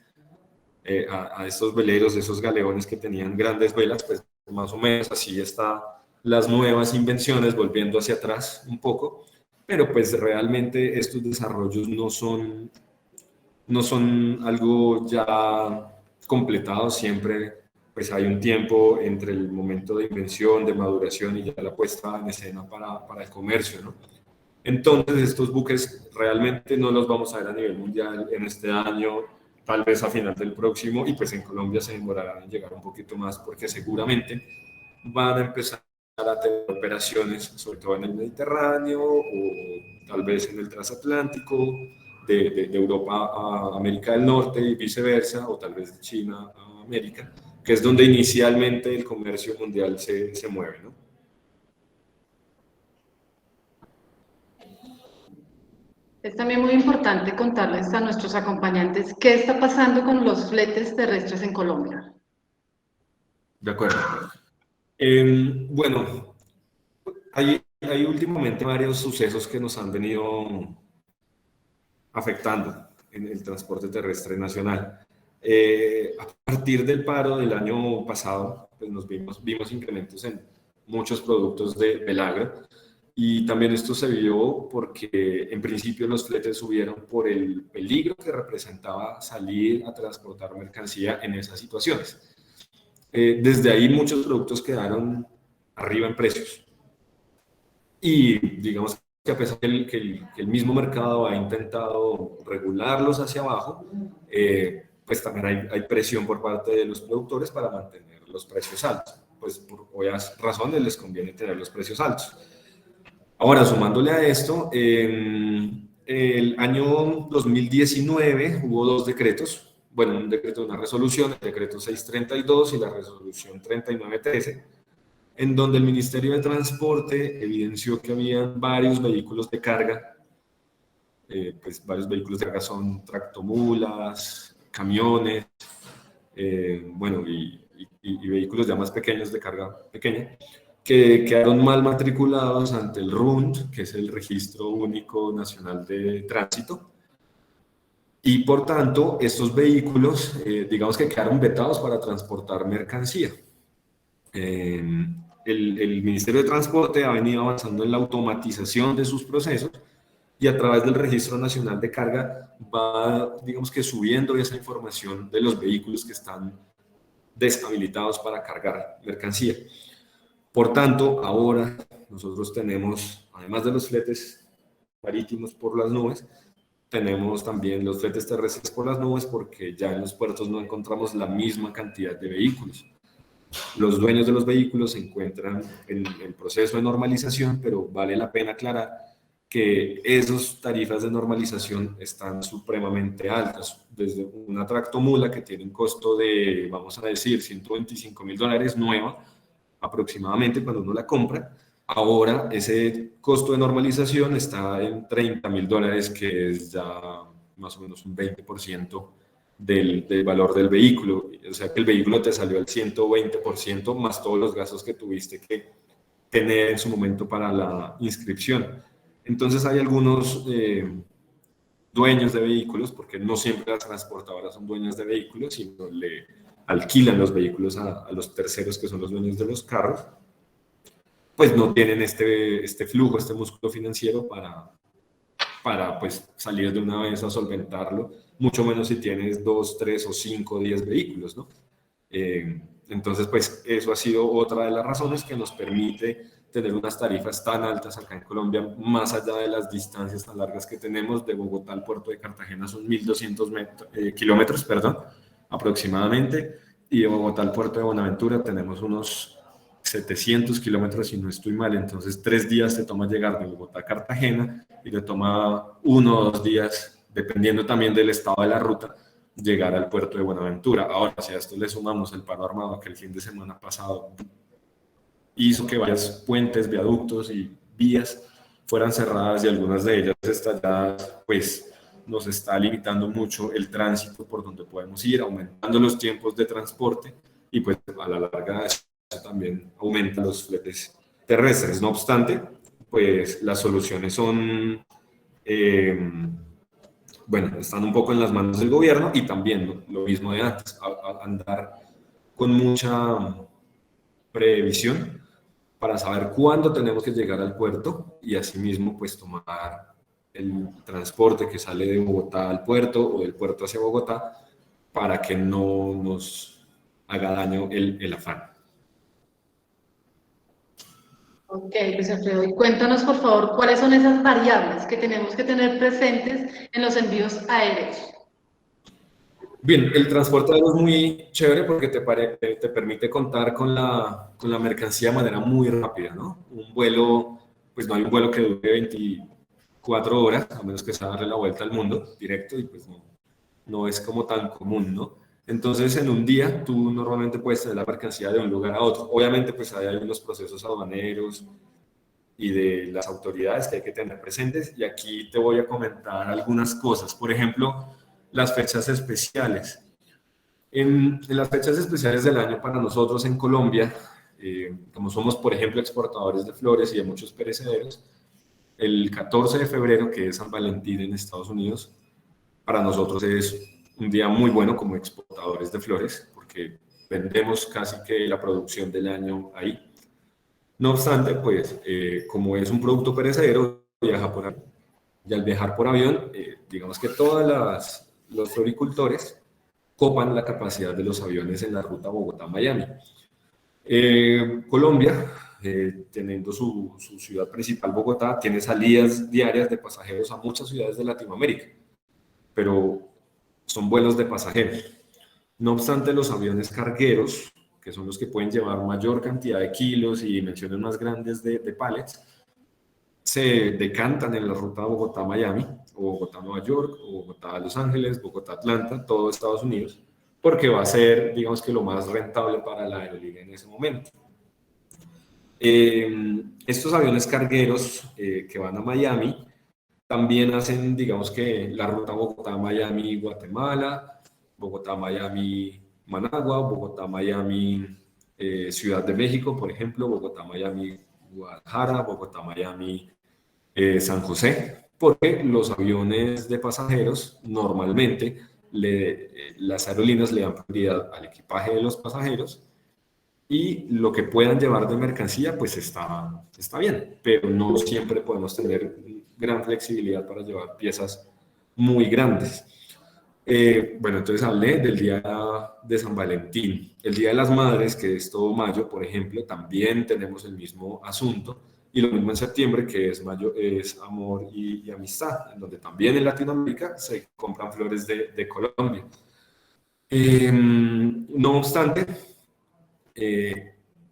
a estos veleros, esos galeones que tenían grandes velas, pues más o menos así están las nuevas invenciones, volviendo hacia atrás un poco, pero pues realmente estos desarrollos no son algo ya completado, siempre pues hay un tiempo entre el momento de invención, de maduración y ya la puesta en escena para el comercio, ¿no? Entonces estos buques realmente no los vamos a ver a nivel mundial en este año, tal vez a final del próximo, y pues en Colombia se demorarán en llegar un poquito más porque seguramente van a empezar a tener operaciones, sobre todo en el Mediterráneo o tal vez en el transatlántico, de Europa a América del Norte y viceversa, o tal vez de China a América, que es donde inicialmente el comercio mundial se mueve, ¿no? Es también muy importante contarles a nuestros acompañantes qué está pasando con los fletes terrestres en Colombia. De acuerdo. Bueno, hay últimamente varios sucesos que nos han venido afectando en el transporte terrestre nacional. A partir del paro del año pasado, pues vimos incrementos en muchos productos del agro, y también esto se vio porque en principio los fletes subieron por el peligro que representaba salir a transportar mercancía en esas situaciones. Desde ahí muchos productos quedaron arriba en precios. Y digamos que a pesar que el mismo mercado ha intentado regularlos hacia abajo, pues también hay presión por parte de los productores para mantener los precios altos. Pues por obvias razones les conviene tener los precios altos. Ahora, sumándole a esto, el año 2019 hubo dos decretos, bueno, un decreto, una resolución, el decreto 632 y la resolución 3913, en donde el Ministerio de Transporte evidenció que había varios vehículos de carga, pues varios vehículos de carga son tractomulas, camiones, bueno, y vehículos ya más pequeños de carga pequeña, que quedaron mal matriculados ante el RUND, que es el Registro Único Nacional de Tránsito, y por tanto estos vehículos, digamos que quedaron vetados para transportar mercancía. El Ministerio de Transporte ha venido avanzando en la automatización de sus procesos y a través del Registro Nacional de Carga va, digamos que subiendo esa información de los vehículos que están deshabilitados para cargar mercancía. Por tanto, ahora nosotros tenemos, además de los fletes marítimos por las nubes, tenemos también los fletes terrestres por las nubes porque ya en los puertos no encontramos la misma cantidad de vehículos. Los dueños de los vehículos se encuentran en el proceso de normalización, pero vale la pena aclarar que esas tarifas de normalización están supremamente altas. Desde una tractomula que tiene un costo de, vamos a decir, $125.000 nueva, aproximadamente cuando uno la compra, ahora ese costo de normalización está en $30.000, que es ya más o menos un 20% del valor del vehículo. O sea que el vehículo te salió al 120% más todos los gastos que tuviste que tener en su momento para la inscripción. Entonces hay algunos dueños de vehículos, porque no siempre las transportadoras son dueñas de vehículos, sino le alquilan los vehículos a los terceros que son los dueños de los carros, pues no tienen este flujo, este músculo financiero para pues salir de una vez a solventarlo, mucho menos si tienes 2, 3 o 5 o 10 vehículos, ¿no? Entonces, pues eso ha sido otra de las razones que nos permite tener unas tarifas tan altas acá en Colombia, más allá de las distancias tan largas que tenemos. De Bogotá al puerto de Cartagena son 1.200 kilómetros, perdón, aproximadamente, y de Bogotá al puerto de Buenaventura tenemos unos 700 kilómetros, si no estoy mal. Entonces 3 días te toma llegar de Bogotá a Cartagena y te toma 1 o 2 días, dependiendo también del estado de la ruta, llegar al puerto de Buenaventura. Ahora, si a esto le sumamos el paro armado que el fin de semana pasado hizo que varios puentes, viaductos y vías fueran cerradas y algunas de ellas estalladas, pues nos está limitando mucho el tránsito por donde podemos ir, aumentando los tiempos de transporte y pues a la larga eso también aumenta los fletes terrestres. No obstante, pues las soluciones son, bueno, están un poco en las manos del gobierno y también lo mismo de antes, andar con mucha previsión para saber cuándo tenemos que llegar al puerto y asimismo pues tomar el transporte que sale de Bogotá al puerto o del puerto hacia Bogotá para que no nos haga daño el afán. Ok, Luis Alfredo, y cuéntanos por favor cuáles son esas variables que tenemos que tener presentes en los envíos aéreos. Bien, el transporte aéreo es muy chévere porque te permite contar con la mercancía de manera muy rápida, ¿no? Un vuelo, pues no hay un vuelo que dure 24 horas, a menos que sea darle la vuelta al mundo directo y pues no es como tan común, ¿no? Entonces, en un día tú normalmente puedes tener la mercancía de un lugar a otro. Obviamente, pues hay unos procesos aduaneros y de las autoridades que hay que tener presentes y aquí te voy a comentar algunas cosas. Por ejemplo, las fechas especiales. En las fechas especiales del año para nosotros en Colombia, como somos, por ejemplo, exportadores de flores y de muchos perecederos, el 14 de febrero, que es San Valentín en Estados Unidos, para nosotros es un día muy bueno como exportadores de flores, porque vendemos casi que la producción del año ahí. No obstante, pues, como es un producto perecedero, viaja por avión. Y al viajar por avión, digamos que todos los floricultores copan la capacidad de los aviones en la ruta Bogotá-Miami. Colombia, teniendo su ciudad principal, Bogotá, tiene salidas diarias de pasajeros a muchas ciudades de Latinoamérica, pero son vuelos de pasajeros. No obstante, los aviones cargueros, que son los que pueden llevar mayor cantidad de kilos y dimensiones más grandes de pallets, se decantan en la ruta Bogotá-Miami, o Bogotá-Nueva York, o Bogotá-Los Ángeles, Bogotá-Atlanta, todo Estados Unidos, porque va a ser, digamos que lo más rentable para la aerolínea en ese momento. Estos aviones cargueros que van a Miami también hacen, digamos que la ruta Bogotá-Miami-Guatemala, Bogotá-Miami-Managua, Bogotá-Miami Ciudad de México, por ejemplo, Bogotá-Miami-Guadalajara, Bogotá-Miami San José, porque los aviones de pasajeros normalmente las aerolíneas le dan prioridad al equipaje de los pasajeros y lo que puedan llevar de mercancía pues está bien, pero no siempre podemos tener gran flexibilidad para llevar piezas muy grandes. Bueno, entonces hablé del día de San Valentín. El Día de las Madres, que es todo mayo, por ejemplo, también tenemos el mismo asunto. Y lo mismo en septiembre, que es mayo, es amor y amistad, en donde también en Latinoamérica se compran flores de Colombia. No obstante,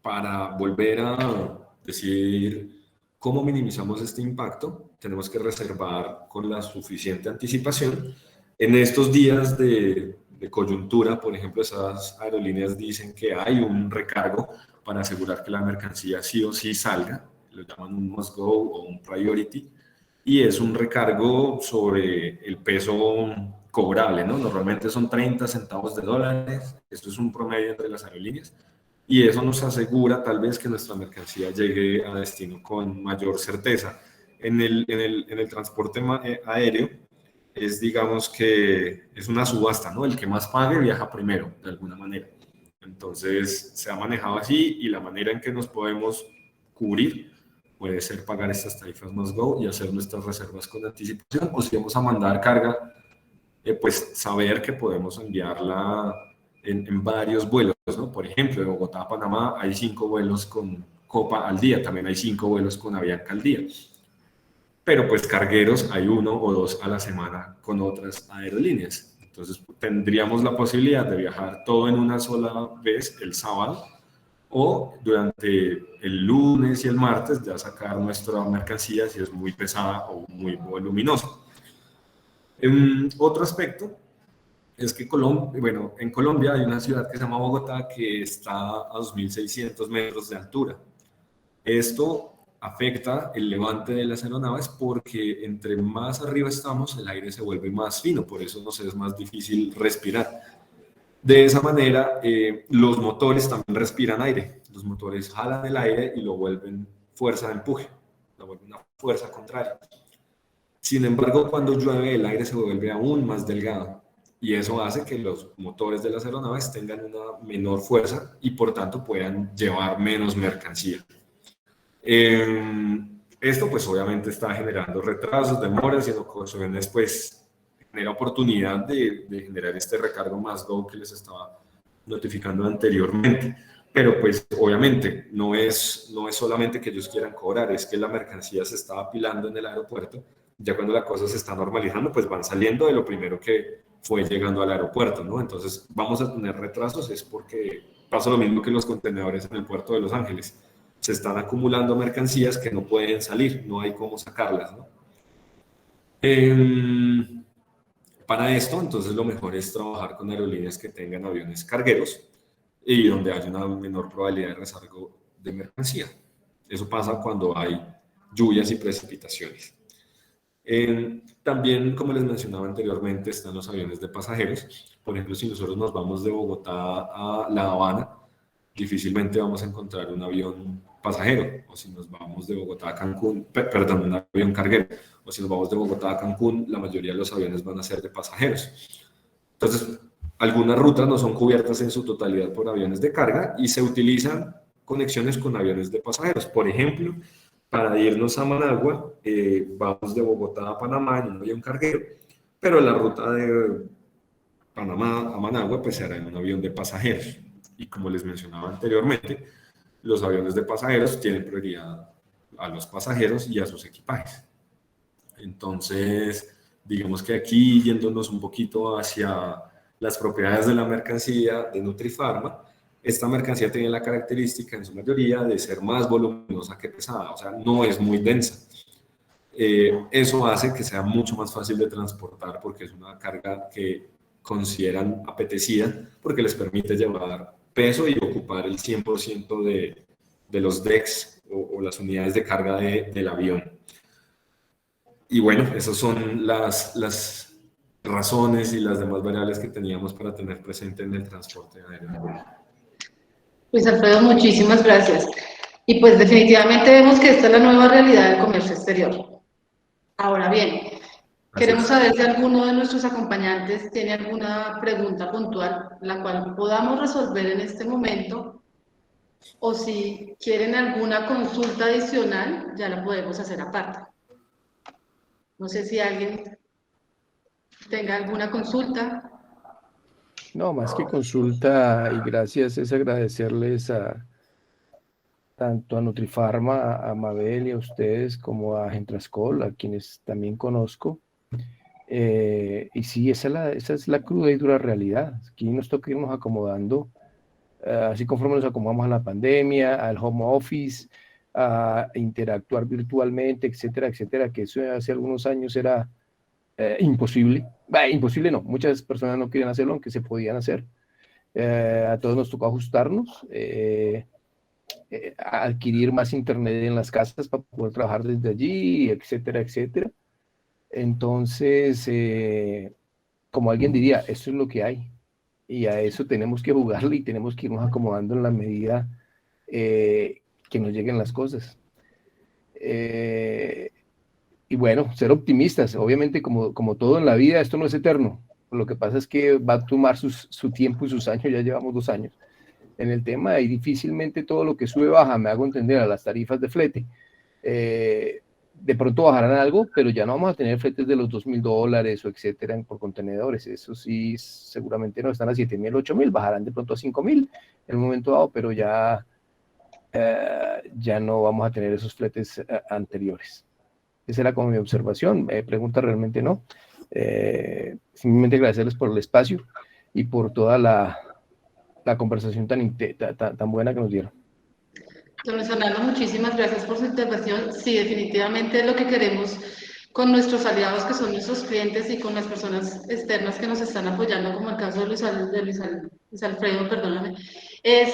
para volver a decir cómo minimizamos este impacto, tenemos que reservar con la suficiente anticipación. En estos días de coyuntura, por ejemplo, esas aerolíneas dicen que hay un recargo para asegurar que la mercancía sí o sí salga, lo llaman un must go o un priority, y es un recargo sobre el peso cobrable, ¿no? Normalmente son 30 centavos de dólares, esto es un promedio entre las aerolíneas, y eso nos asegura tal vez que nuestra mercancía llegue a destino con mayor certeza. En el transporte aéreo es, digamos que es una subasta, ¿no? El que más pague viaja primero, de alguna manera. Entonces se ha manejado así y la manera en que nos podemos cubrir puede ser pagar estas tarifas must go y hacer nuestras reservas con anticipación, o si vamos a mandar carga, pues saber que podemos enviarla en varios vuelos, ¿no? Por ejemplo, de Bogotá a Panamá hay 5 vuelos con Copa al día, también hay 5 vuelos con Avianca al día. Pero pues cargueros hay 1 o 2 a la semana con otras aerolíneas. Entonces tendríamos la posibilidad de viajar todo en una sola vez el sábado, o durante el lunes y el martes ya sacar nuestra mercancía si es muy pesada o muy voluminosa. Otro aspecto es que en Colombia hay una ciudad que se llama Bogotá que está a 2.600 metros de altura. Esto afecta el levante de las aeronaves porque entre más arriba estamos, el aire se vuelve más fino, por eso nos es más difícil respirar. De esa manera, los motores también respiran aire. Los motores jalan el aire y lo vuelven fuerza de empuje, lo vuelven una fuerza contraria. Sin embargo, cuando llueve, el aire se vuelve aún más delgado y eso hace que los motores de las aeronaves tengan una menor fuerza y por tanto puedan llevar menos mercancía. Esto pues obviamente está generando retrasos, demoras y en ocasiones pues genera oportunidad de generar este recargo más go que les estaba notificando anteriormente. Pero pues obviamente no es solamente que ellos quieran cobrar, es que la mercancía se está apilando en el aeropuerto. Ya cuando la cosa se está normalizando, pues van saliendo de lo primero que fue llegando al aeropuerto, ¿no? Entonces vamos a tener retrasos, es porque pasa lo mismo que los contenedores en el puerto de Los Ángeles. Se están acumulando mercancías que no pueden salir, no hay cómo sacarlas, ¿no? Para esto, entonces lo mejor es trabajar con aerolíneas que tengan aviones cargueros y donde haya una menor probabilidad de rezago de mercancía. Eso pasa cuando hay lluvias y precipitaciones. También, como les mencionaba anteriormente, están los aviones de pasajeros. Por ejemplo, si nosotros nos vamos de Bogotá a La Habana, difícilmente vamos a encontrar un avión pasajero, o si nos vamos de Bogotá a Cancún, perdón, un avión carguero, o si nos vamos de Bogotá a Cancún, la mayoría de los aviones van a ser de pasajeros. Entonces, algunas rutas no son cubiertas en su totalidad por aviones de carga y se utilizan conexiones con aviones de pasajeros. Por ejemplo, para irnos a Managua, vamos de Bogotá a Panamá en un avión carguero, pero la ruta de Panamá a Managua pues será en un avión de pasajeros. Y como les mencionaba anteriormente, los aviones de pasajeros tienen prioridad a los pasajeros y a sus equipajes. Entonces, digamos que aquí, yéndonos un poquito hacia las propiedades de la mercancía de Nutrifarma, esta mercancía tiene la característica en su mayoría de ser más voluminosa que pesada, o sea, no es muy densa. Eso hace que sea mucho más fácil de transportar porque es una carga que consideran apetecida porque les permite llevar peso y ocupar el 100% de los decks o las unidades de carga del avión. Y bueno, esas son las razones y las demás variables que teníamos para tener presente en el transporte aéreo. Luis Alfredo, muchísimas gracias. Y pues definitivamente vemos que esta es la nueva realidad del comercio exterior. Ahora bien, queremos saber si alguno de nuestros acompañantes tiene alguna pregunta puntual, la cual podamos resolver en este momento, o si quieren alguna consulta adicional, ya la podemos hacer aparte. No sé si alguien tenga alguna consulta. No, más que consulta y gracias es agradecerles tanto a Nutrifarma, a Mabel y a ustedes como a Gentrascol, a quienes también conozco. Y sí, esa es la cruda y dura realidad. Aquí nos toca irnos acomodando, así conforme nos acomodamos a la pandemia, al home office, a interactuar virtualmente, etcétera, etcétera, que eso hace algunos años era imposible. Imposible no, muchas personas no querían hacerlo, aunque se podían hacer. A todos nos tocó ajustarnos, a adquirir más internet en las casas para poder trabajar desde allí, etcétera, etcétera. Entonces, como alguien diría, esto es lo que hay y a eso tenemos que jugarle y tenemos que irnos acomodando en la medida que nos lleguen las cosas. Y bueno, ser optimistas, obviamente como todo en la vida, esto no es eterno. Lo que pasa es que va a tomar su tiempo y sus años, ya llevamos 2 años en el tema y difícilmente todo lo que sube baja, me hago entender, a las tarifas de flete. De pronto bajarán algo, pero ya no vamos a tener fletes de los $2,000 o etcétera por contenedores. Eso sí, seguramente no están a 7,000, 8,000, bajarán de pronto a 5,000 en un momento dado, pero ya no vamos a tener esos fletes anteriores. Esa era como mi observación. Pregunta realmente no. Simplemente agradecerles por el espacio y por toda la conversación tan buena que nos dieron. Don Luis Fernando, muchísimas gracias por su intervención. Sí, definitivamente es lo que queremos con nuestros aliados, que son nuestros clientes, y con las personas externas que nos están apoyando, como el caso de Luis Alfredo, perdóname, es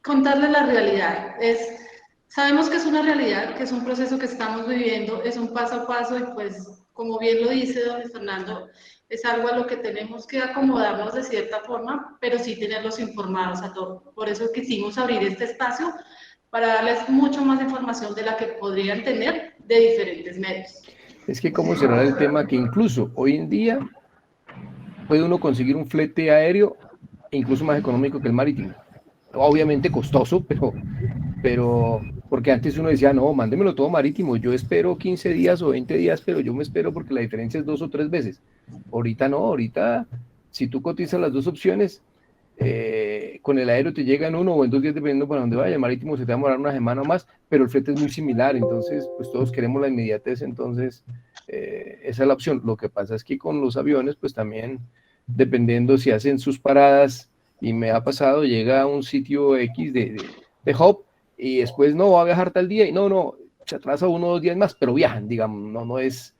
contarles la realidad. Sabemos que es una realidad, que es un proceso que estamos viviendo, es un paso a paso, y pues, como bien lo dice don Luis Fernando, es algo a lo que tenemos que acomodarnos de cierta forma, pero sí tenerlos informados a todos. Por eso quisimos abrir este espacio, para darles mucho más información de la que podrían tener de diferentes medios. Es que cómo cerrar el tema que incluso hoy en día puede uno conseguir un flete aéreo incluso más económico que el marítimo. Obviamente costoso, pero porque antes uno decía, no, mándemelo todo marítimo, yo espero 15 días o 20 días, pero yo me espero porque la diferencia es 2 o 3 veces. Ahorita no, ahorita si tú cotizas las dos opciones, con el aéreo te llega en 1 o en 2 días dependiendo para dónde vaya, el marítimo se te va a demorar una semana o más, pero el flete es muy similar, entonces pues todos queremos la inmediatez, entonces esa es la opción. Lo que pasa es que con los aviones pues también, dependiendo si hacen sus paradas, y me ha pasado, llega a un sitio X de hub, y después no, va a viajar tal día, y no, se atrasa 1 o 2 días más, pero viajan, digamos, no es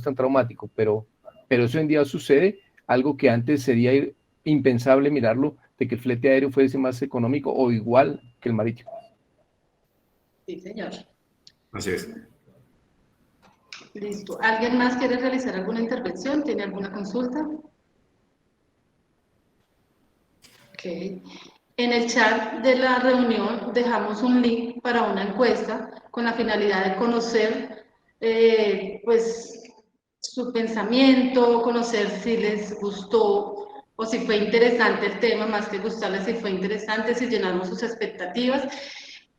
tan traumático, pero eso hoy en día sucede, algo que antes sería impensable mirarlo, de que el flete aéreo fuese más económico o igual que el marítimo. Sí, señor. Así es. Listo. ¿Alguien más quiere realizar alguna intervención? ¿Tiene alguna consulta? Ok. En el chat de la reunión dejamos un link para una encuesta con la finalidad de conocer pues su pensamiento, conocer si les gustó o si fue interesante el tema, más que gustarles, si fue interesante, si llenamos sus expectativas,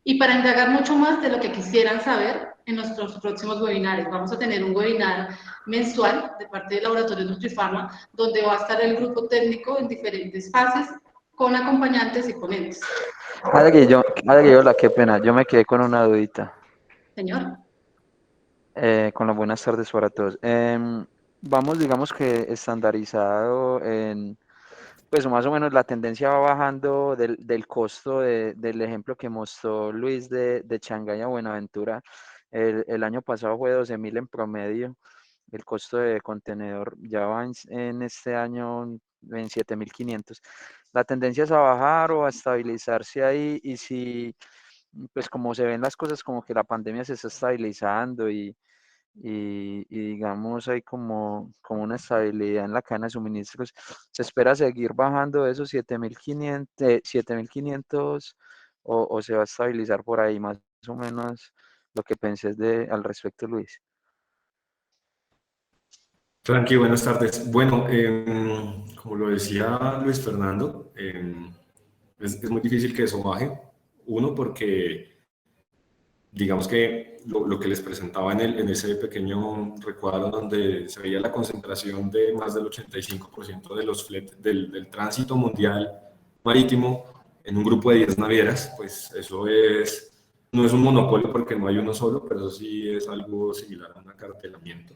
y para indagar mucho más de lo que quisieran saber en nuestros próximos webinars. Vamos a tener un webinar mensual de parte del Laboratorio Nutrifarma, donde va a estar el grupo técnico en diferentes fases, con acompañantes y ponentes. Adri, hola, qué pena, yo me quedé con una dudita. Señor. Con las buenas tardes para todos. Vamos, digamos que estandarizado en, pues más o menos la tendencia va bajando del costo del ejemplo que mostró Luis de Shanghái a Buenaventura. El año pasado fue 12.000 en promedio. El costo de contenedor ya va en este año en 7.500. La tendencia es a bajar o a estabilizarse ahí, y si, pues como se ven las cosas, como que la pandemia se está estabilizando y digamos hay como una estabilidad en la cadena de suministros, se espera seguir bajando de esos 7.500 o se va a estabilizar por ahí, más o menos lo que pensé al respecto, Luis. Tranqui, buenas tardes. Bueno, como lo decía Luis Fernando, es muy difícil que eso baje. Uno, porque digamos que lo que les presentaba en ese pequeño recuadro donde se veía la concentración de más del 85% de los del tránsito mundial marítimo en un grupo de 10 navieras, pues eso no es un monopolio porque no hay uno solo, pero eso sí es algo similar a un acartelamiento.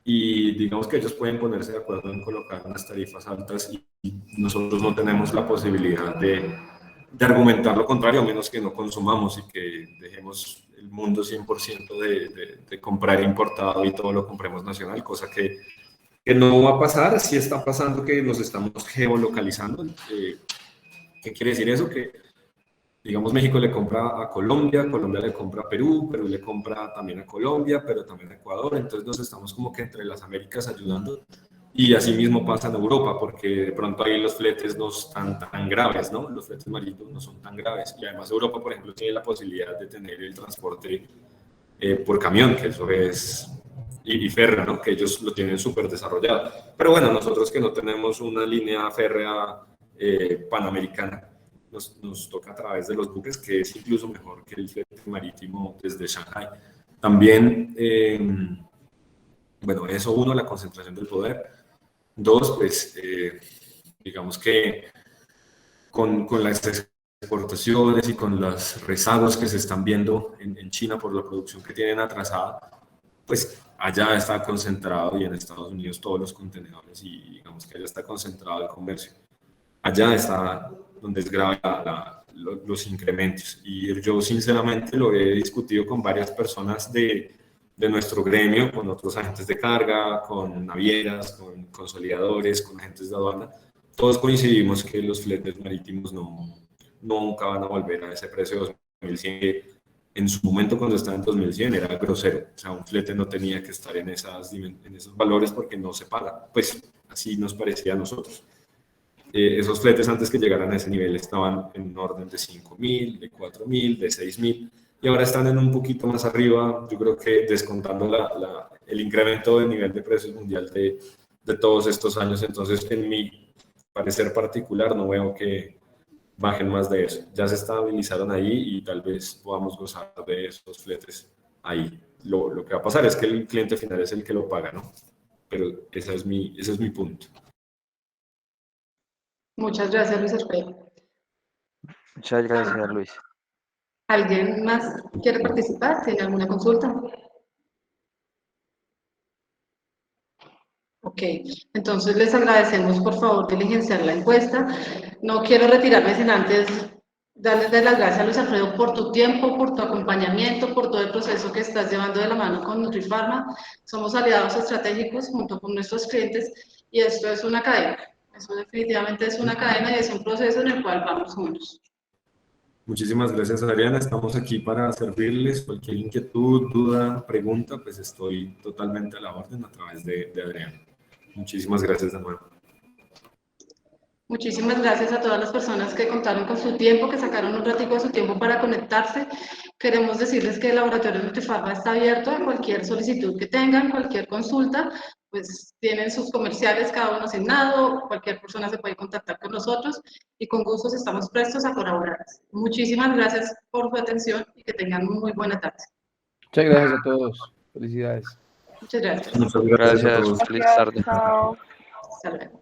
Y digamos que ellos pueden ponerse de acuerdo en colocar unas tarifas altas y nosotros no tenemos la posibilidad de argumentar lo contrario, a menos que no consumamos y que dejemos el mundo 100% de comprar importado y todo lo compremos nacional, cosa que no va a pasar. Sí está pasando que nos estamos geolocalizando. ¿Qué quiere decir eso? Que, digamos, México le compra a Colombia, Colombia le compra a Perú, Perú le compra también a Colombia, pero también a Ecuador. Entonces nos estamos como que entre las Américas ayudando. Y así mismo pasa en Europa, porque de pronto ahí los fletes no están tan graves, ¿no? Los fletes marítimos no son tan graves. Y además Europa, por ejemplo, tiene la posibilidad de tener el transporte por camión, que eso es, y férrea, ¿no? Que ellos lo tienen súper desarrollado. Pero bueno, nosotros que no tenemos una línea férrea panamericana, nos toca a través de los buques, que es incluso mejor que el flete marítimo desde Shanghái. También, bueno, eso uno, la concentración del poder. Dos, pues, digamos que con las exportaciones y con los rezagos que se están viendo en China por la producción que tienen atrasada, pues allá está concentrado, y en Estados Unidos todos los contenedores, y digamos que allá está concentrado el comercio. Allá está donde es grave los incrementos. Y yo sinceramente lo he discutido con varias personas de nuestro gremio, con otros agentes de carga, con navieras, con consolidadores, con agentes de aduana. Todos coincidimos que los fletes marítimos nunca van a volver a ese precio de 2100, que en su momento cuando estaba en 2100 era grosero. O sea, un flete no tenía que estar en esos valores porque no se paga. Pues así nos parecía a nosotros. Esos fletes antes que llegaran a ese nivel estaban en un orden de 5.000, de 4.000, de 6.000, y ahora están en un poquito más arriba. Yo creo que descontando el incremento del nivel de precios mundial de todos estos años, entonces en mi parecer particular no veo que bajen más de eso. Ya se estabilizaron ahí y tal vez podamos gozar de esos fletes ahí. Lo que va a pasar es que el cliente final es el que lo paga, ¿no? Pero ese es mi punto. Muchas gracias, Luis Alfredo. Muchas gracias, Luis. ¿Alguien más quiere participar? ¿Tiene alguna consulta? Ok, entonces les agradecemos por favor diligenciar la encuesta. No quiero retirarme sin antes darles las gracias a Luis Alfredo por tu tiempo, por tu acompañamiento, por todo el proceso que estás llevando de la mano con Nutrifarma. Somos aliados estratégicos junto con nuestros clientes y esto es una cadena. Eso definitivamente es una cadena y es un proceso en el cual vamos juntos. Muchísimas gracias, Adriana. Estamos aquí para servirles. Cualquier inquietud, duda, pregunta, pues estoy totalmente a la orden a través de Adriana. Muchísimas gracias de nuevo. Muchísimas gracias a todas las personas que contaron con su tiempo, que sacaron un ratico de su tiempo para conectarse. Queremos decirles que el laboratorio Nutrifarma está abierto a cualquier solicitud que tengan, cualquier consulta, pues tienen sus comerciales cada uno asignado, cualquier persona se puede contactar con nosotros y con gusto estamos prestos a colaborar. Muchísimas gracias por su atención y que tengan muy buena tarde. Muchas gracias a todos. Felicidades. Muchas gracias. Muchas gracias a Gracias, todos. feliz tarde. Hasta luego.